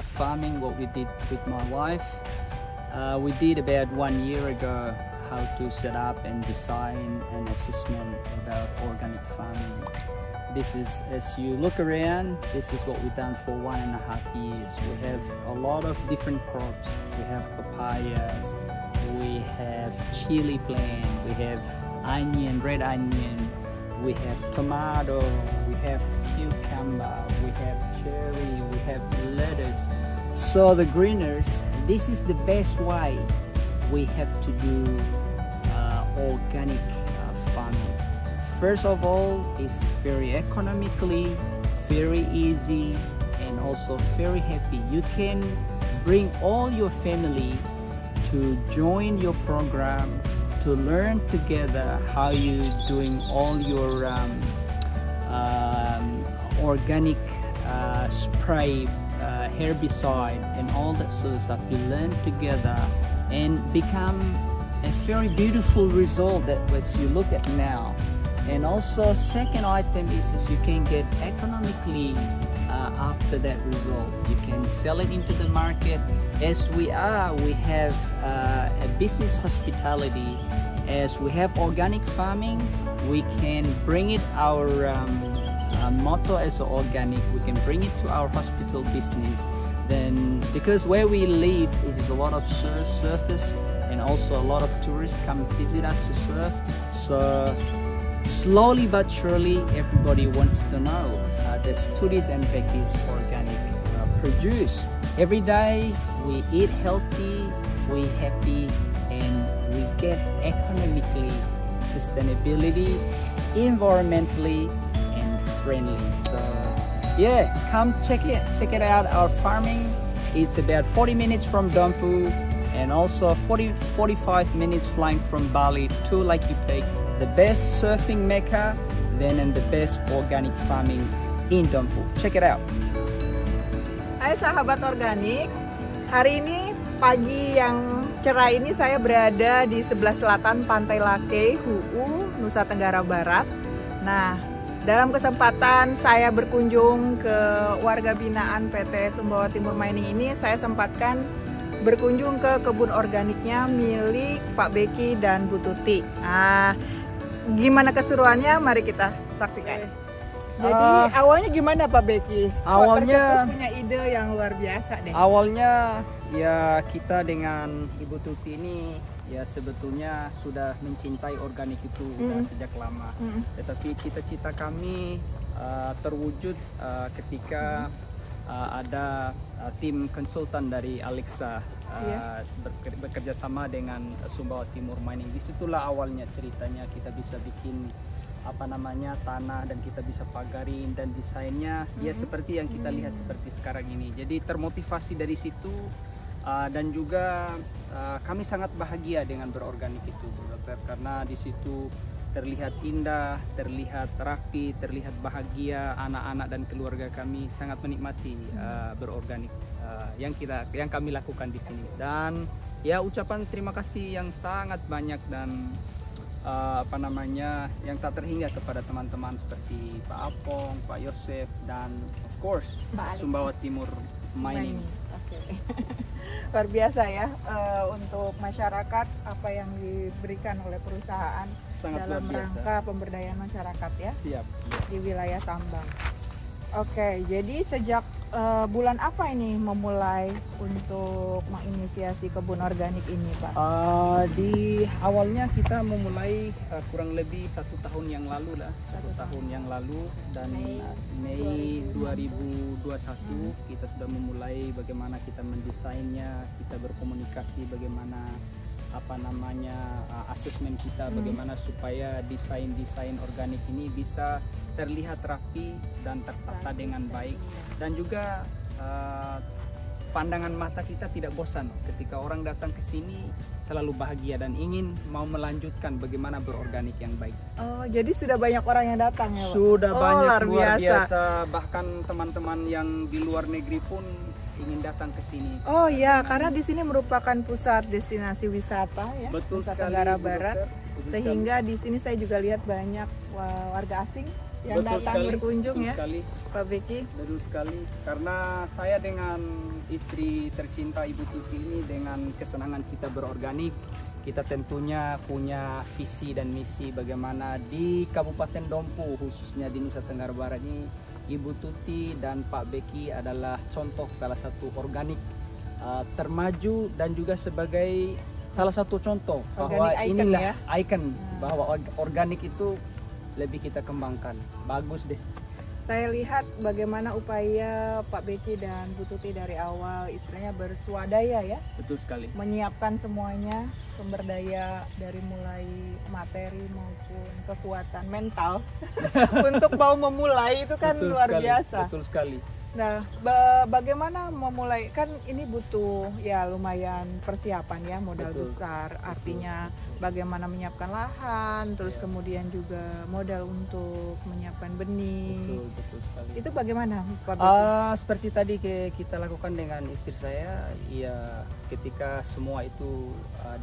Farming, what we did with my wife, we did about 1 year ago how to set up and design an assessment about organic farming. This is, as you look around, this is what we've done for 1.5 years. We have a lot of different crops. We have papayas, we have chili plant, we have onion, red onion, we have tomato, we have cucumber, we have cherry, we have lettuce. So the greeners, this is the best way we have to do organic farming. First of all, it's very economically, very easy, and also very happy. You can bring all your family to join your program, to learn together how you doing all your organic spray, herbicide, and all that sort of stuff. You learn together and become a very beautiful result that as you look at now. And also second item is you can get economically after that result. You can sell it into the market. As we have a business hospitality. As we have organic farming, we can bring it our motto as organic. We can bring it to our hospital business. Then because where we live is a lot of surface and also a lot of tourists come visit us to surf. So slowly but surely everybody wants to know that Tudis and Becky's organic produce. Every day we eat healthy, we happy, and we get economically, sustainability, environmentally, and friendly. So yeah, come check it out. Our farming, it's about 40 minutes from Dompu and also 45 minutes flying from Bali to Lake Ipek, the best surfing mecca, then and the best organic farming in Dompu. Check it out. Hai sahabat organik, hari ini pagi yang cerah ini saya berada di sebelah selatan Pantai Lake, HUU, Nusa Tenggara Barat. Nah, dalam kesempatan saya berkunjung ke warga binaan PT Sumbawa Timur Mining ini, saya sempatkan berkunjung ke kebun organiknya milik Pak Beki dan Bu Tuti. Nah, gimana keseruannya? Mari kita saksikan. Jadi awalnya gimana Pak Beki? Awalnya punya ide yang luar biasa deh. Awalnya ya kita dengan Ibu Tuti ini ya sebetulnya sudah mencintai organik itu udah sejak lama. Tetapi cita-cita kami terwujud ketika ada tim konsultan dari Alexa bekerja sama dengan Sumbawa Timur Mining. Disitulah awalnya ceritanya kita bisa bikin tanah dan kita bisa pagarin dan desainnya ya seperti yang kita lihat seperti sekarang ini. Jadi termotivasi dari situ dan juga kami sangat bahagia dengan berorganik itu, Dokter, karena di situ terlihat indah, terlihat rapi, terlihat bahagia. Anak-anak dan keluarga kami sangat menikmati berorganik yang kami lakukan di sini. Dan ya ucapan terima kasih yang sangat banyak dan yang tak terhingga kepada teman-teman seperti Pak Apong, Pak Yosef, dan of course Sumbawa Timur Mining. Luar biasa ya untuk masyarakat apa yang diberikan oleh perusahaan sangat dalam rangka pemberdayaan masyarakat ya. Siap. Di wilayah tambang. Oke, jadi sejak bulan apa ini memulai untuk menginisiasi kebun organik ini, Pak? Di awalnya kita memulai kurang lebih 1 tahun yang lalu lah, 1 tahun yang lalu, dan Mei 2021 kita sudah memulai bagaimana kita mendesainnya, kita berkomunikasi bagaimana asesmen kita, bagaimana supaya desain organik ini bisa terlihat rapi dan tertata dengan baik, dan juga pandangan mata kita tidak bosan ketika orang datang ke sini selalu bahagia dan ingin mau melanjutkan bagaimana berorganik yang baik. Oh, jadi sudah banyak orang yang datang ya, Pak? Sudah banyak, luar biasa. Bahkan teman-teman yang di luar negeri pun ingin datang ke sini. Oh iya, karena di sini merupakan pusat destinasi wisata ya, betul Nusa sekali, Tenggara Barat. Dokter. Sehingga di sini saya juga lihat banyak warga asing yang datang berkunjung betul ya, sekali. Pak Beki. Betul sekali, karena saya dengan istri tercinta Ibu Tuti ini dengan kesenangan kita berorganik, kita tentunya punya visi dan misi bagaimana di Kabupaten Dompu, khususnya di Nusa Tenggara Barat ini, Ibu Tuti dan Pak Beki adalah contoh salah satu organik termaju dan juga sebagai salah satu contoh bahwa inilah ikon bahwa organik itu lebih kita kembangkan. Bagus deh. Saya lihat bagaimana upaya Pak Beki dan Bu Tuti dari awal istilahnya berswadaya ya. Betul sekali. Menyiapkan semuanya, sumber daya dari mulai materi maupun kekuatan mental untuk mau memulai itu kan betul luar sekali, biasa. Betul sekali. Nah, bagaimana memulai, kan ini butuh ya lumayan persiapan ya, modal betul, besar, artinya bagaimana menyiapkan lahan, terus kemudian juga modal untuk menyiapkan benih. Betul sekali. Itu bagaimana Pak Beki? Seperti tadi kita lakukan dengan istri saya, ya ketika semua itu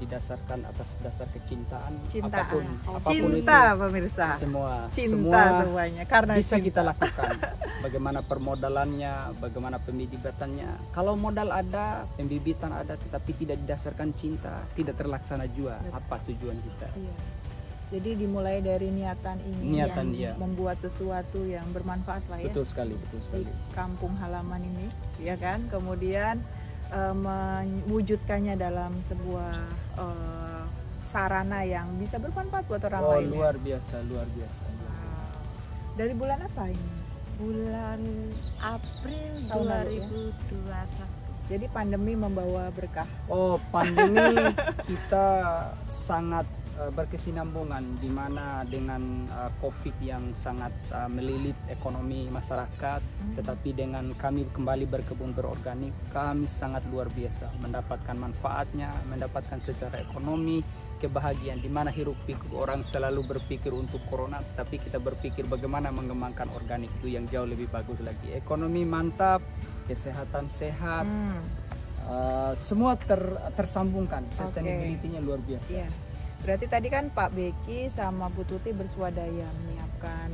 didasarkan atas dasar kecintaan, apapun cinta itu, pemirsa, semua semuanya karena bisa cinta. kita lakukan. Bagaimana permodalannya, bagaimana pembibitannya. Kalau modal ada, pembibitan ada, tetapi tidak didasarkan cinta, tidak terlaksana juga. Betul. Apa tujuan kita? Iya. Jadi dimulai dari niatan ini, iya. membuat sesuatu yang bermanfaat lah ya. Betul sekali, betul sekali. Di kampung halaman ini, ya kan. Kemudian mewujudkannya dalam sebuah sarana yang bisa bermanfaat buat orang lain. Luar biasa, luar biasa. Wow. Dari bulan apa ini? Bulan April Tahun lalu, 2021. Jadi pandemi membawa berkah. Pandemi kita sangat berkesinambungan, di mana dengan COVID yang sangat melilit ekonomi masyarakat, tetapi dengan kami kembali berkebun berorganik, kami sangat luar biasa mendapatkan manfaatnya, mendapatkan secara ekonomi kebahagiaan, di mana hiruk pikuk orang selalu berpikir untuk corona, tapi kita berpikir bagaimana mengembangkan organik itu yang jauh lebih bagus lagi. Ekonomi mantap, kesehatan sehat, semua tersambungkan, sustainability-nya luar biasa. Yeah. Berarti tadi kan Pak Beki sama Bu Tuti berswadaya menyiapkan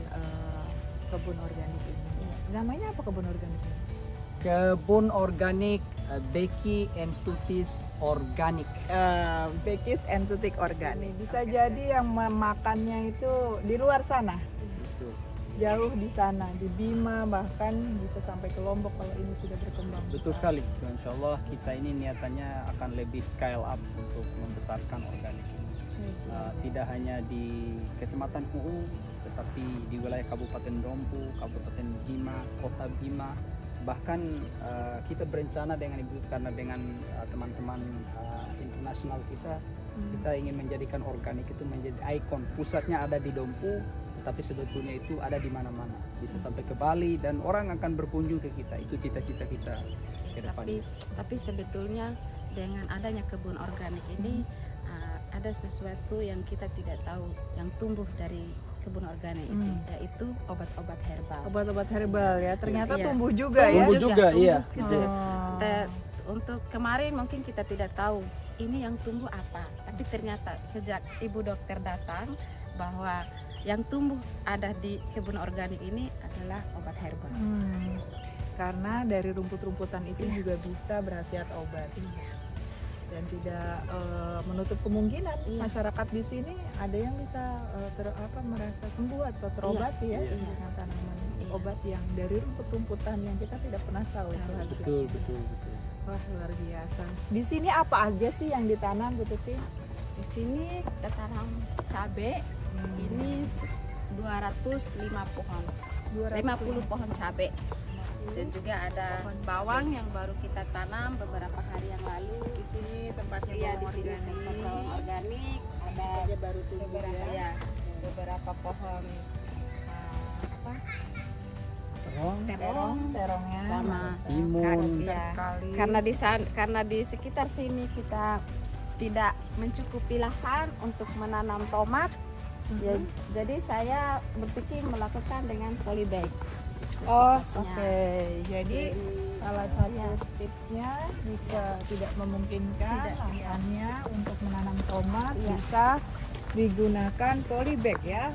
kebun organik ini. Namanya apa kebun organik ini? Kebun organik Beki and Tutis Organik. Bekis and Tutik Organik. Bisa jadi yang memakannya itu di luar sana. Betul. Jauh di sana, di Bima, bahkan bisa sampai ke Lombok kalau ini sudah berkembang. Betul sekali. Insya Allah kita ini niatannya akan lebih scale up untuk membesarkan organik ini. Tidak hanya di Kecamatan Hu'u, tetapi di wilayah Kabupaten Dompu, Kabupaten Bima, Kota Bima. Bahkan kita berencana dengan Ibu, karena dengan teman-teman internasional kita ingin menjadikan organik itu menjadi ikon. Pusatnya ada di Dompu, tapi sebetulnya itu ada di mana-mana. Bisa sampai ke Bali dan orang akan berkunjung ke kita. Itu cita-cita kita ke depan. Tapi sebetulnya dengan adanya kebun organik ini ada sesuatu yang kita tidak tahu yang tumbuh dari kebun organik ini, yaitu obat-obat herbal. Obat-obat herbal ya, ternyata Iya. tumbuh juga ya. Tumbuh juga, iya. Gitu. Untuk kemarin mungkin kita tidak tahu ini yang tumbuh apa, tapi ternyata sejak ibu dokter datang bahwa yang tumbuh ada di kebun organik ini adalah obat herbal. Karena dari rumput-rumputan itu juga bisa berkhasiat obat. Dan tidak menutup kemungkinan masyarakat di sini ada yang bisa merasa sembuh atau terobati dengan tanaman obat yang dari rumput-rumputan yang kita tidak pernah tahu itu hasilnya. Betul. Wah, luar biasa. Di sini apa aja sih yang ditanam, Bu Tuti? Di sini kita tanam cabai. Ini 250 pohon. 50 pohon cabai. Dan juga ada bawang yang baru kita tanam beberapa hari yang lalu. Di sini tempatnya Di sini tempat bawang organik. Ada saja baru tumbuh beberapa pohon terongnya sama timun. karena di sekitar sini kita tidak mencukupi lahan untuk menanam tomat. Jadi saya berpikir melakukan dengan polybag. Oke. Jadi salah satu tipsnya jika tidak memungkinkan lahannya untuk menanam tomat bisa digunakan polybag ya.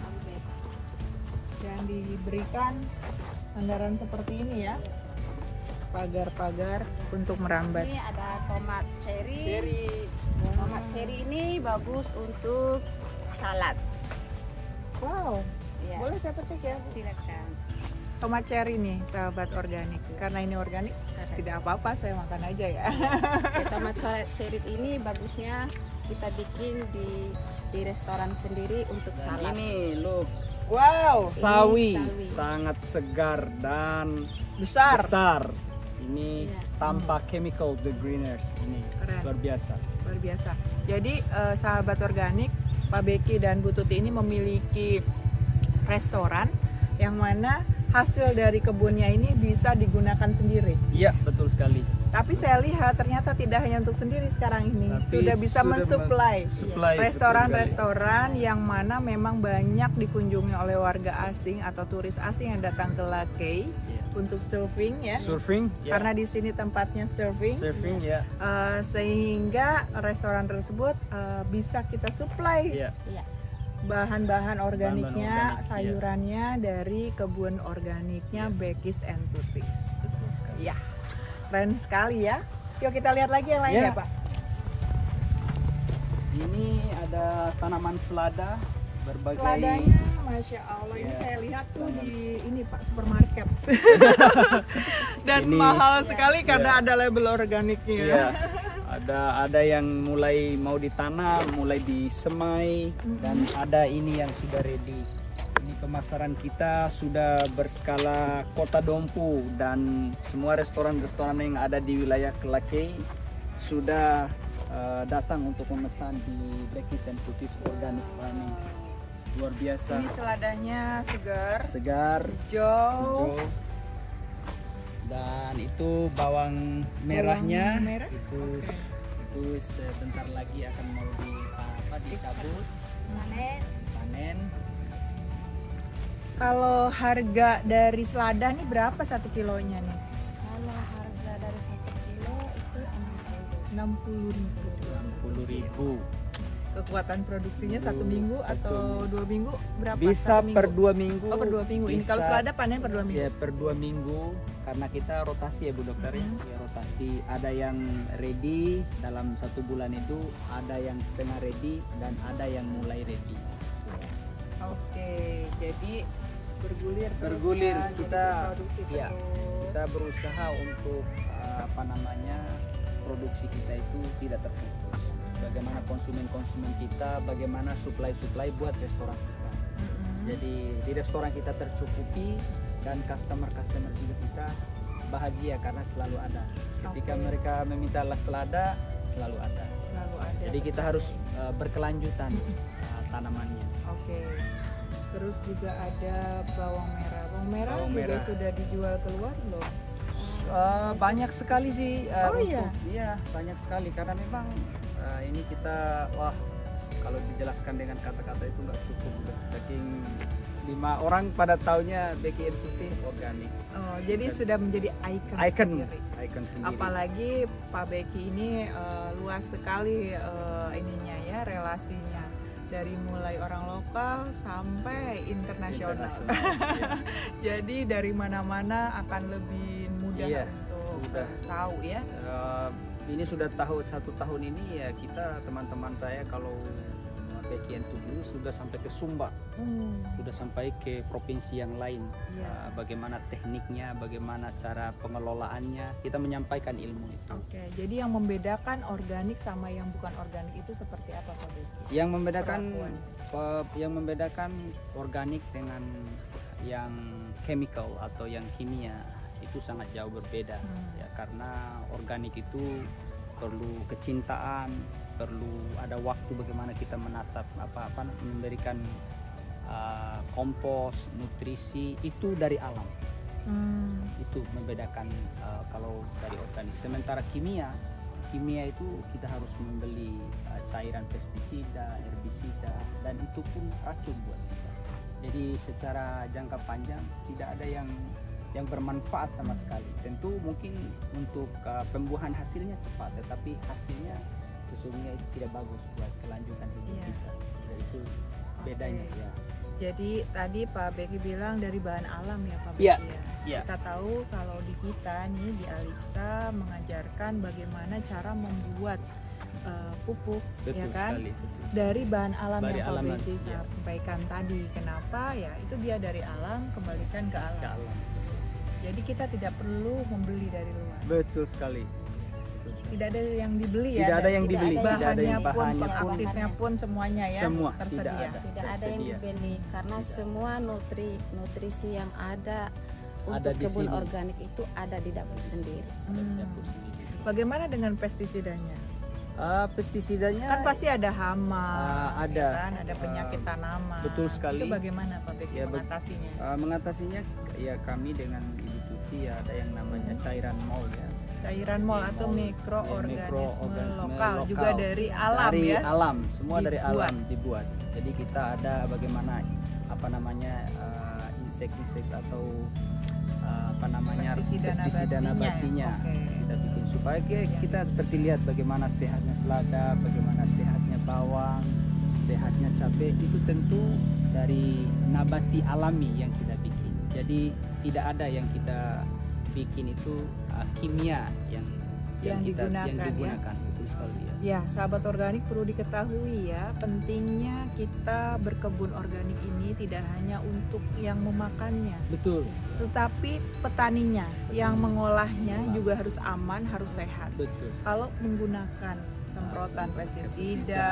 yang diberikan anggaran seperti ini ya, pagar-pagar untuk merambat. Ini ada tomat cherry. Tomat cherry ini bagus untuk salad. Wow, Ya, boleh saya petik ya? silakan. Tomat cherry nih, sahabat organik. Karena ini organik, tidak apa-apa, saya makan aja ya. Ya, tomat cherry ini bagusnya kita bikin di restoran sendiri untuk Dan salad. ini look, Wow, sawi, sawi. sangat segar dan besar. besar. Ini Iya. tanpa chemical the greeners, ini Keren. luar biasa. Luar biasa. Jadi sahabat organik, Pak Beki dan Bu Tuti ini memiliki restoran yang mana hasil dari kebunnya ini bisa digunakan sendiri. Iya, betul sekali. Tapi saya lihat ternyata tidak hanya untuk sendiri sekarang ini, Tapi sudah bisa sudah mensuplai Supply, restoran-restoran yang mana memang banyak dikunjungi oleh warga asing atau turis asing yang datang ke Lakei Iya. untuk surfing ya. Surfing, ya. Karena di sini tempatnya surfing. Surfing, ya. Sehingga restoran tersebut bisa kita supply Iya. Iya. bahan-bahan organiknya, organik, sayurannya dari kebun organiknya Bekis and Tutis. Betul sekali. Ya, keren sekali ya. Yuk kita lihat lagi yang lain Ya. ya Pak. Ini ada tanaman selada berbagai. Seladanya, Masya Allah, ini Ya, saya lihat tuh sangat. di ini Pak, supermarket. Dan Ini- mahal sekali karena Ya. ada label organiknya. Iya. Ada yang mulai mau ditanam, mulai disemai, dan ada ini yang sudah ready. Ini pemasaran kita sudah berskala Kota Dompu dan semua restoran-restoran yang ada di wilayah Kelakei sudah datang untuk memesan di Bekis and Tutis Organic Farming. Luar biasa, Ini seladanya segar, segar, hijau. hijau. Dan itu bawang merahnya, Bawang merah? itu sebentar lagi akan mau dicabut, panen. Kalau harga dari selada nih berapa 1 kilonya nih? Kalau harga dari 1 kilo itu 60.000. 60.000. Kekuatan produksinya 1 Satu minggu atau 2 minggu berapa? Bisa 1 minggu? per 2 minggu. Oh, per 2 minggu. Ini kalau Bisa. selada panen per 2 minggu. Ya, per 2 minggu karena kita rotasi ya Bu Dokter ya. Ya, rotasi, ada yang ready dalam 1 bulan itu, ada yang setengah ready dan ada yang mulai ready. Oke, jadi bergulir terus Bergulir, ya, jadi kita- produksi iya, terus. Kita berusaha untuk produksi kita itu tidak terputus. Bagaimana konsumen kita, bagaimana supply buat restoran kita. Jadi di restoran kita tercukupi dan customer juga kita bahagia karena selalu ada. Ketika Oke. mereka meminta selada, selalu ada. Selalu ada. Jadi kita harus berkelanjutan tanamannya. Oke. Terus juga ada bawang merah. Bawang merah Bawang juga merah. sudah dijual keluar loh. Banyak sekali sih. Oh, iya? Iya, banyak sekali karena memang ini kita kalau dijelaskan dengan kata-kata itu nggak cukup udah. Saking 5 orang pada tahunnya Beki Tutis organik. Oh, jadi Dan- sudah menjadi ikon sendiri. Icon sendiri. Apalagi Pak Beki ini luas sekali ininya ya, relasinya dari mulai orang lokal sampai internasional. Iya. Jadi dari mana-mana akan lebih mudah Iya, untuk mudah. tahu ya. Ini sudah 1 tahun ini ya, kita teman-teman saya kalau Beki Tutis sudah sampai ke Sumba, sudah sampai ke provinsi yang lain. Iya. Bagaimana tekniknya, bagaimana cara pengelolaannya, kita menyampaikan ilmu itu. Oke, jadi yang membedakan organik sama yang bukan organik itu seperti apa Pak Beki? Yang membedakan Perlakuan. organik dengan yang chemical atau yang kimia itu sangat jauh berbeda. Ya, karena organik itu perlu kecintaan, perlu ada waktu bagaimana kita menatap memberikan kompos, nutrisi itu dari alam. Itu membedakan kalau dari organik. Sementara kimia itu kita harus membeli cairan pestisida, herbisida, dan itu pun racun buat kita. Jadi secara jangka panjang tidak ada yang bermanfaat sama sekali. Tentu mungkin untuk pembuahan hasilnya cepat, tetapi hasilnya sesungguhnya itu tidak bagus buat kelanjutan hidup Iya. kita. Jadi itu bedanya ya. Jadi tadi Pak Beki bilang dari bahan alam ya Pak Beki Iya, ya. iya. Kita tahu kalau di kita nih di Aliksa mengajarkan bagaimana cara membuat pupuk ya Betul kan sekali. Betul. dari bahan alam Dari yang Pak alam, Beki iya. sampaikan tadi. Kenapa ya? Itu dia dari alam kembalikan ke alam. Ke alam. Jadi kita tidak perlu membeli dari luar. Betul sekali. Betul sekali. Tidak ada yang dibeli ya. Tidak ada dan yang dibeli, tidak ada bahannya yang pun, bahannya pun. pengaktifnya pun semuanya ya Semua, tersedia. tidak ada. Tidak ada yang Tersedia. dibeli karena Tidak. semua nutrisi yang ada Ada untuk di kebun sini. organik itu ada di dapur sendiri. Ada di dapur sendiri. Bagaimana dengan pestisidanya? Pestisidanya Kan pasti ada hama, ada. ya kan? Ada penyakit tanaman. betul sekali. Itu bagaimana Pak Beki Ya, mengatasinya? mengatasinya ya kami dengan Ibu Tuti ya ada yang namanya cairan mol ya. Cairan mol atau Mol. mikroorganisme Mikroorganisme lokal juga lokal. dari alam Dari ya. alam, semua dari Dibuat. alam dibuat. Jadi kita ada bagaimana apa namanya insek-insek atau apa namanya pestisida nabatinya. Oke. Kita bikin supaya kita seperti lihat bagaimana sehatnya selada, bagaimana sehatnya bawang, sehatnya cabai itu tentu dari nabati alami yang kita bikin. Jadi tidak ada yang kita bikin itu kimia yang digunakan. Betul sekali ya. Ya, sahabat organik perlu diketahui ya, pentingnya kita berkebun organik ini tidak hanya untuk yang memakannya, Betul. tetapi petaninya yang mengolahnya juga harus aman, harus sehat. Betul. Kalau menggunakan semprotan pestisida,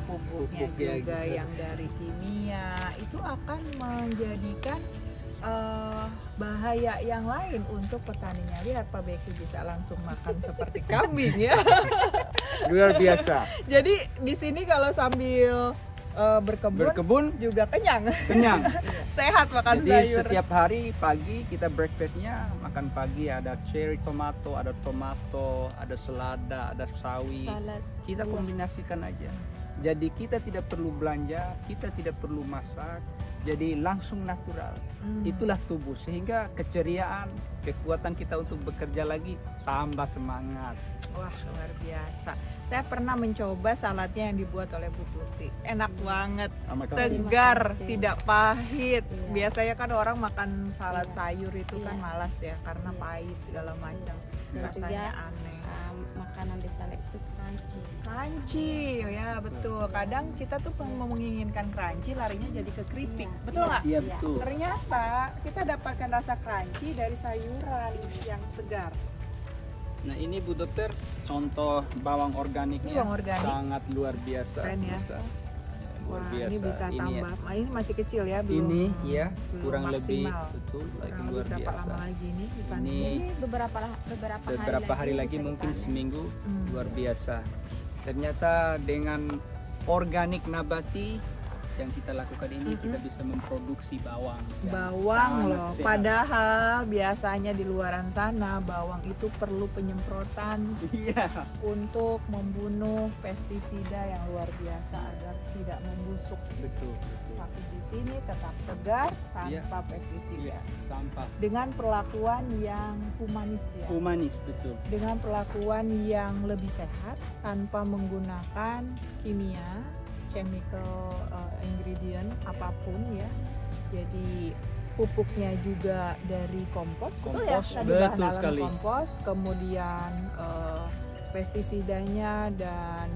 pupuknya Pupuk ya, juga gitu. yang dari kimia, itu akan menjadikan bahaya yang lain untuk petaninya. Lihat Pak Beki bisa langsung makan seperti kambing ya. Luar biasa. Jadi di sini kalau sambil berkebun Berkebun juga kenyang. sehat makan Jadi sayur. setiap hari pagi kita breakfastnya makan pagi ada cherry tomato, ada selada, ada sawi. Salad. Kita kombinasikan aja. Jadi kita tidak perlu belanja, kita tidak perlu masak. Jadi langsung natural. Itulah tubuh sehingga keceriaan, kekuatan kita untuk bekerja lagi tambah semangat. Wah, luar biasa. Saya pernah mencoba saladnya yang dibuat oleh Bu Tuti. Enak banget. Sama kamu. Segar, Terima kasih. tidak pahit. Iya. Biasanya kan orang makan salad Iya. sayur itu kan Iya. malas ya karena Iya. pahit segala macam. Dan Rasanya juga, aneh. Makanan di salad itu crunchy. Crunchy, ya betul. Kadang kita tuh menginginkan crunchy, larinya jadi ke keripik. Iya. Betul nggak? Iya Iya. betul. Ternyata kita dapatkan rasa crunchy dari sayuran yang segar. Nah ini Bu Dokter contoh bawang organiknya Bawang organik. sangat luar biasa. Keren ya. Bisa. Luar Wah, biasa. ini bisa Ini ya. tambah. Ini masih kecil ya, belum. Ini ya belum kurang lebih maksimal. betul lagi Kurang luar lebih berapa biasa. lama lagi nih dipanen? Ini Ini beberapa hari lagi bisa mungkin dipanen. seminggu Hmm. luar biasa. Ternyata dengan organik nabati yang kita lakukan ini kita bisa memproduksi bawang. yang Bawang sangat loh. sehat. Padahal biasanya di luaran sana bawang itu perlu penyemprotan Iya. untuk membunuh pestisida yang luar biasa agar tidak membusuk. Betul. Betul. Tapi di sini tetap segar Iya. tanpa pestisida. Iya. Tanpa Dengan perlakuan yang humanis ya. humanis betul. Dengan perlakuan yang lebih sehat tanpa menggunakan kimia, chemical ingredient apapun ya. Jadi pupuknya juga dari kompos, betul ya? Kompos, Tadi betul bahan alam sekali. kompos, kemudian pestisidanya dan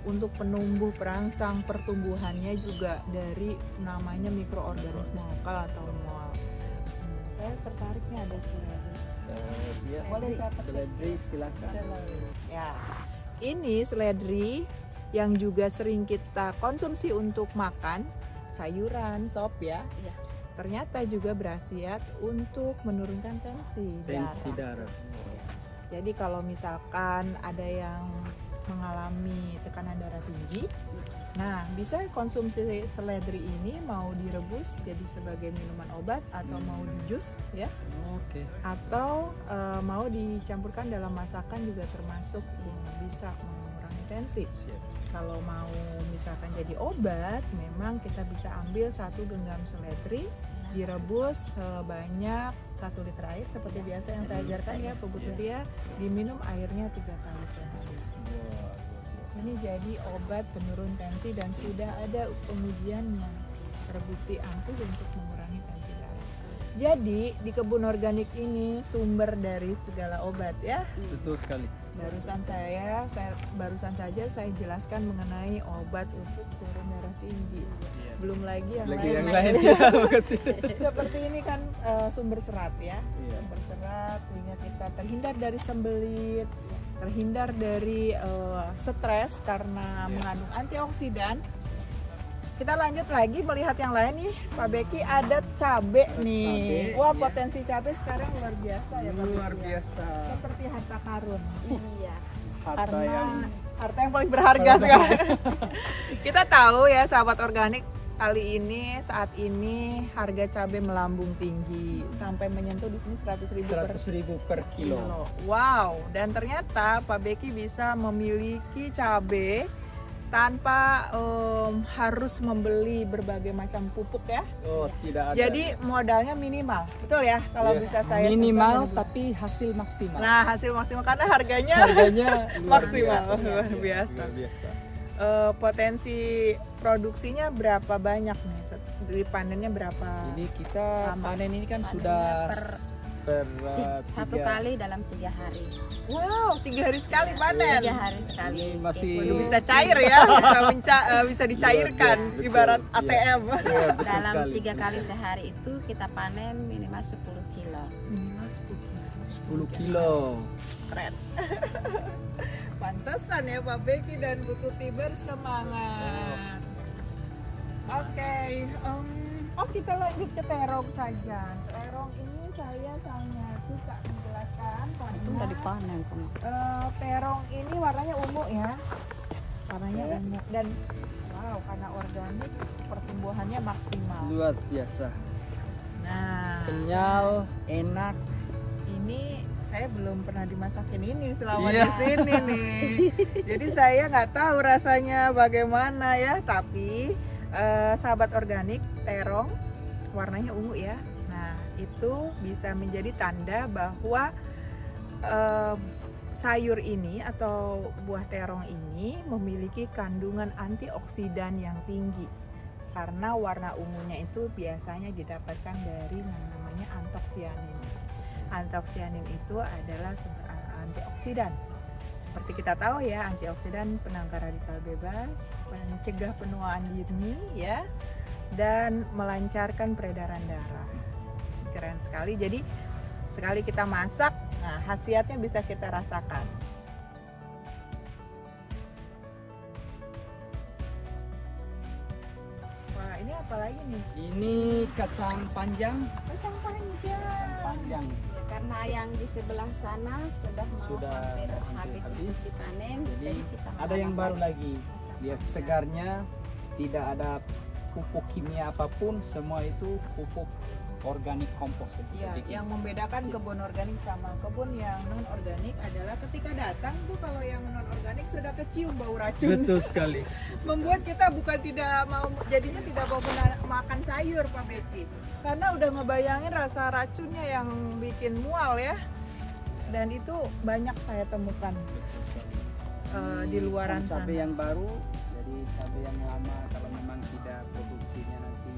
untuk penumbuh perangsang pertumbuhannya juga dari namanya mikroorganisme lokal atau mol. Saya tertariknya ada seledri. Ya, Boleh saya petik? seledri silakan. Ya, ini seledri yang juga sering kita konsumsi untuk makan sayuran, sop ya. Iya. Ternyata juga berkhasiat untuk menurunkan tensi Tensi darah. darah. Jadi kalau misalkan ada yang mengalami tekanan darah tinggi, nah bisa konsumsi seledri ini mau direbus jadi sebagai minuman obat atau mau di jus ya, Oke. atau mau dicampurkan dalam masakan juga termasuk bisa mengurangi tensi. Siap. Kalau mau misalkan jadi obat, memang kita bisa ambil 1 genggam seledri, direbus sebanyak 1 liter air seperti biasa yang saya ajarkan ya Bu Tuti ya, diminum airnya 3 kali sehari. Ini jadi obat penurun tensi dan sudah ada pengujiannya. terbukti ampuh untuk mengurangi tensi darah. Jadi di kebun organik ini sumber dari segala obat ya. Betul sekali. Barusan saja saya jelaskan mengenai obat untuk turun darah tinggi. Iya. Belum lagi yang Yang lain. lain ya, makasih. Seperti ini kan sumber serat ya. Iya. Sumber serat sehingga kita terhindar dari sembelit, terhindar dari stres karena mengandung antioksidan. Kita lanjut lagi melihat yang lain nih, Pak Beki, ada cabai nih. Cabai, Wah, iya. potensi cabai sekarang luar biasa ya, Pak Luar Beki, ya. biasa. Seperti harta karun. Iya. Harta yang Harta yang paling berharga sekarang. Kita tahu ya, sahabat organik, kali ini saat ini harga cabai melambung tinggi sampai menyentuh di sini 100.000 per kilo. Wow, dan ternyata Pak Beki bisa memiliki cabai tanpa harus membeli berbagai macam pupuk ya. Oh, tidak ada. Jadi modalnya minimal, betul ya? Kalau Iya, bisa saya minimal simpulkan. tapi hasil maksimal. Nah, hasil maksimal karena harganya luar maksimal, biasa. Luar biasa. Luar biasa. Potensi produksinya berapa banyak nih? Dari panennya berapa? Ini kita Lama. panen ini kan Panennya sudah per Satu kali dalam 3 hari. Wow, 3 hari sekali panen. 3 hari sekali. Ini masih- Waduh, bisa cair ya, bisa dicairkan, Luar biasa, ibarat betul, ATM. Iya, betul Dalam sekali. 3 kali sehari itu kita panen minimal 10 kilo. Minimal 10 kilo. 10 kilo. Keren. Pantesan ya Pak Beki dan Bu Tuti bersemangat. Oke, kita lanjut ke terong saja. Terong ini saya sangat suka menjelaskan Itu udah dipanen kan. terong ini warnanya ungu ya. Warnanya ungu dan wow, karena organik pertumbuhannya maksimal. Luar biasa. Nah, Kenyal, enak. ini saya belum pernah dimasakin ini selama Iya. di sini nih. Jadi saya nggak tahu rasanya bagaimana ya. Tapi sahabat organik, terong warnanya ungu ya. Nah, itu bisa menjadi tanda bahwa sayur ini atau buah terong ini memiliki kandungan antioksidan yang tinggi. Karena warna ungunya itu biasanya didapatkan dari yang namanya antoksianin. Antoksianin itu adalah sumber antioksidan. Seperti kita tahu ya, antioksidan penangkal radikal bebas, mencegah penuaan dini ya, dan melancarkan peredaran darah. Keren sekali. Jadi sekali kita masak, nah khasiatnya bisa kita rasakan. Wah, ini apa lagi nih? Ini kacang panjang. Kacang panjang. Panjang. Karena yang di sebelah sana sudah hampir habis untuk dipanen, Jadi kita ada yang baru menanam lagi. kacang Lihat panjang. segarnya, tidak ada pupuk kimia apapun, semua itu pupuk organik kompos. Ya, yang membedakan kebun organik sama kebun yang non organik adalah ketika datang tuh kalau yang non organik sudah kecium bau racun. Betul sekali. Membuat kita bukan tidak mau, jadinya tidak mau makan sayur Pak Beki, karena udah ngebayangin rasa racunnya yang bikin mual ya. Dan itu banyak saya temukan di luaran sana. Cabai yang baru, jadi cabai yang lama kalau memang tidak produksinya nanti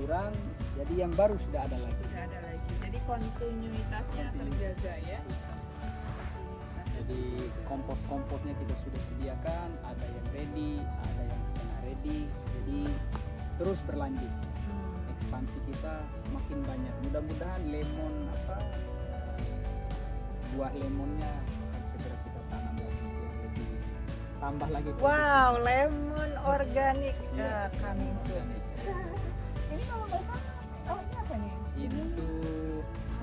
kurang, jadi yang baru sudah ada lagi. Sudah ada lagi. Jadi kontinuitasnya terjaga ya. Jadi kompos-komposnya kita sudah sediakan, ada yang ready, ada yang setengah ready. Jadi terus berlanjut. Ekspansi kita makin banyak. Mudah-mudahan lemon buah lemonnya akan segera kita tanam lagi. Jadi tambah lagi. Wow, lemon organik Iya, coming soon. organik. Ini kalau nggak salah, oh ini apa nih? Itu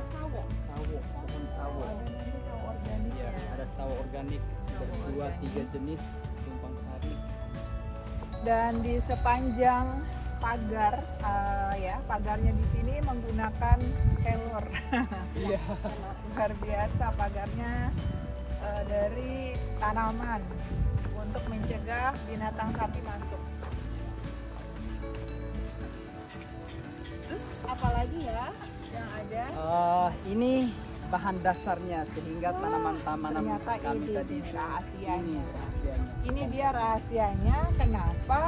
Sawo. pohon sawo. Ada nanti sawo organik Ya, ya. ada sawo organik dari Sawo 2-3 organik. jenis tumpang sari. Dan di sepanjang pagar, ya pagarnya di sini menggunakan kelor. Iya. Luar biasa pagarnya dari tanaman untuk mencegah binatang sapi masuk. Terus apalagi ya yang ada? Ini bahan dasarnya sehingga tanaman-tanaman Ternyata kami ini tadi rahasianya. ini rahasianya. Ini dia rahasianya kenapa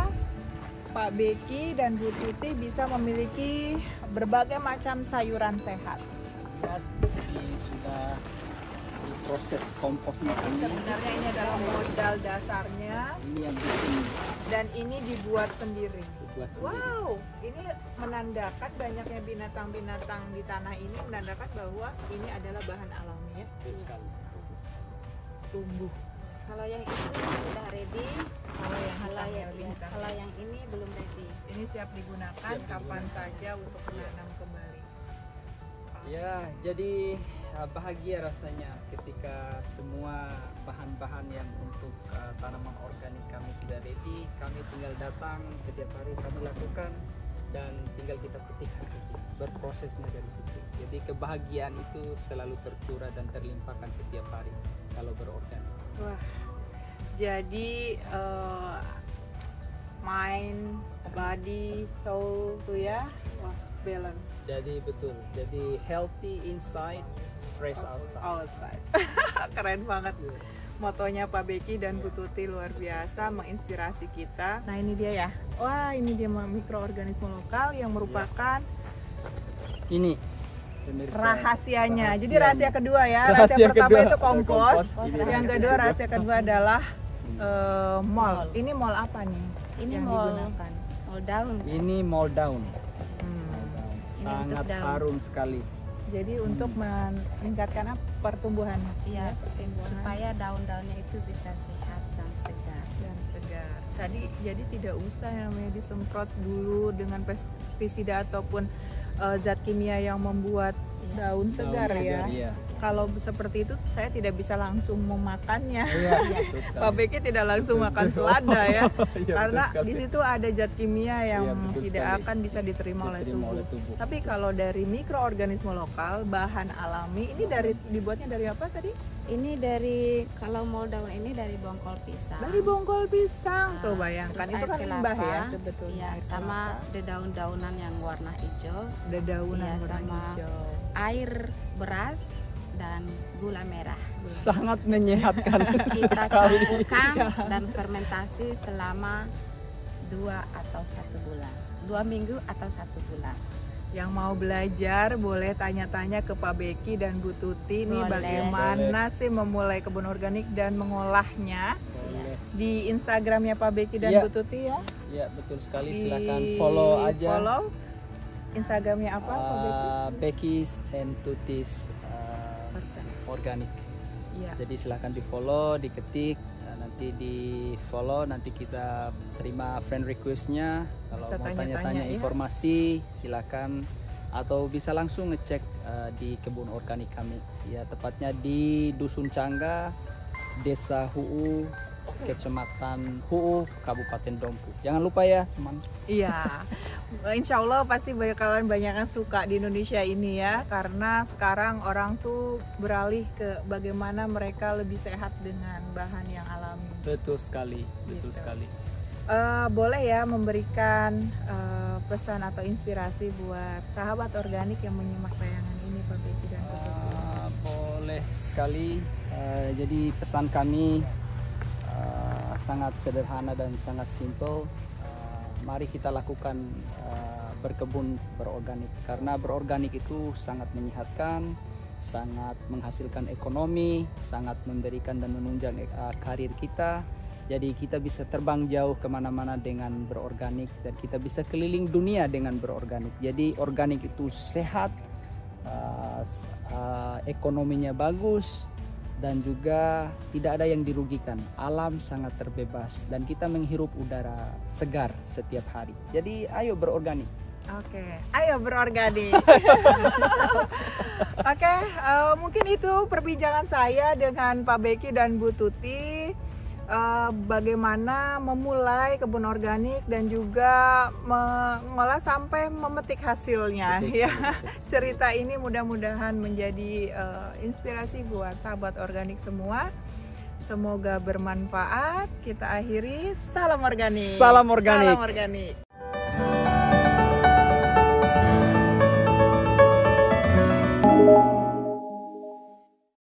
Pak Beki dan Bu Tuti bisa memiliki berbagai macam sayuran sehat. Ini sudah diproses komposnya ini. Sebenarnya ini adalah modal dasarnya. Ini yang bikin Dan ini dibuat sendiri. dibuat sendiri. Wow, ini menandakan banyaknya binatang-binatang di tanah ini menandakan bahwa ini adalah bahan alami ya. Betul sekali. Betul sekali. Tumbuh. Kalau yang ini sudah ready, Kalau yang kalau hitam ya, yang, lebih hitam. kalau yang ini belum ready. Ini siap digunakan kapan saja untuk menanam kembali. Ya, jadi bahagia rasanya ketika semua bahan-bahan yang untuk tanaman organik kami sudah ready, kami tinggal datang setiap hari kami lakukan dan tinggal kita petik hasilnya, berprosesnya dari situ. Jadi kebahagiaan itu selalu tercurah dan terlimpahkan setiap hari kalau berorganik. Wah, jadi mind, body, soul tuh ya, wah balance. Jadi betul, jadi healthy inside, fresh outside. Keren banget. Motonya Pak Beki dan Bu Tuti luar biasa, menginspirasi kita. Nah ini dia ya, wah ini dia mikroorganisme lokal yang merupakan Ini pemirsa, rahasianya. Jadi rahasianya. rahasia kedua ya, Rahasia rahasia pertama kedua itu kompos, kompos, ini yang rahasia kedua kedua. rahasia kedua adalah mol. Ini mol apa nih? Ini yang mol digunakan? mol daun. Ini mold down. Hmm. Sangat untuk daun. harum sekali. Jadi untuk meningkatkan apa? Pertumbuhan Iya, pertumbuhan supaya daun-daunnya itu bisa sehat dan segar. dan segar. Tadi jadi tidak usah yang namanya disemprot dulu dengan pestisida ataupun zat kimia yang membuat daun segar ya. Iya. Kalau seperti itu saya tidak bisa langsung memakannya. Iya, betul sekali. Pak Beki tidak langsung Betul, makan betul. selada ya, Iya, karena betul sekali. di situ ada zat kimia yang Iya, betul tidak sekali. akan bisa diterima oleh Diterima tubuh. oleh tubuh. Tapi kalau dari mikroorganisme lokal, bahan alami, ini dari dibuatnya dari apa tadi? Ini dari, kalau mol daun ini dari bongkol pisang. Dari bongkol pisang. Nah, Tuh bayangkan, terus itu air kan kelapa, limbah ya sebetulnya. Iya, Air sama kelapa, daun-daunan yang warna hijau, dedaunan iya, warna sama hijau. air beras dan gula merah. Sangat menyehatkan. Kita sekali. campurkan dan fermentasi selama 2 atau 1 bulan, 2 minggu atau 1 bulan. Yang mau belajar boleh tanya-tanya ke Pak Beki dan Bu Tuti nih Boleh. bagaimana sih memulai kebun organik dan mengolahnya. Boleh. Di Instagramnya Pak Beki dan Iya. Bu Tuti ya. Ya, betul sekali. Di Silakan follow aja. Follow. Instagramnya apa Pak Beki? Becky's and Tutis Organic. Iya. Jadi silakan di follow, diketik, nanti di follow, nanti kita terima friend requestnya. Kalau Bisa mau tanya-tanya, tanya-tanya ya. informasi, silakan atau bisa langsung ngecek di kebun organik kami. Ya, tepatnya di Dusun Cangga, Desa Huu, Kecamatan Huu, Kabupaten Dompu. Jangan lupa ya, teman. Iya, insya Allah pasti kalian banyak yang suka di Indonesia ini ya, karena sekarang orang tuh beralih ke bagaimana mereka lebih sehat dengan bahan yang alami. Betul sekali, betul Gitu. sekali. Boleh ya memberikan pesan atau inspirasi buat sahabat organik yang menyimak tayangan ini, Pak Beki dan Bu Tuti. Boleh sekali. Jadi pesan kami sangat sederhana dan sangat simple. Mari kita lakukan berkebun berorganik, karena berorganik itu sangat menyehatkan, sangat menghasilkan ekonomi, sangat memberikan dan menunjang karir kita. Jadi kita bisa terbang jauh kemana-mana dengan berorganik, dan kita bisa keliling dunia dengan berorganik. Jadi organik itu sehat, ekonominya bagus, dan juga tidak ada yang dirugikan. Alam sangat terbebas dan kita menghirup udara segar setiap hari. Jadi ayo berorganik. Oke, ayo berorganik. Oke, mungkin itu perbincangan saya dengan Pak Beki dan Bu Tuti. Bagaimana memulai kebun organik dan juga mengolah sampai memetik hasilnya. Betul Ya, sekali, betul sekali. cerita ini mudah-mudahan menjadi inspirasi buat sahabat organik semua. Semoga bermanfaat. Kita akhiri, salam organik. Salam organik. Salam organik.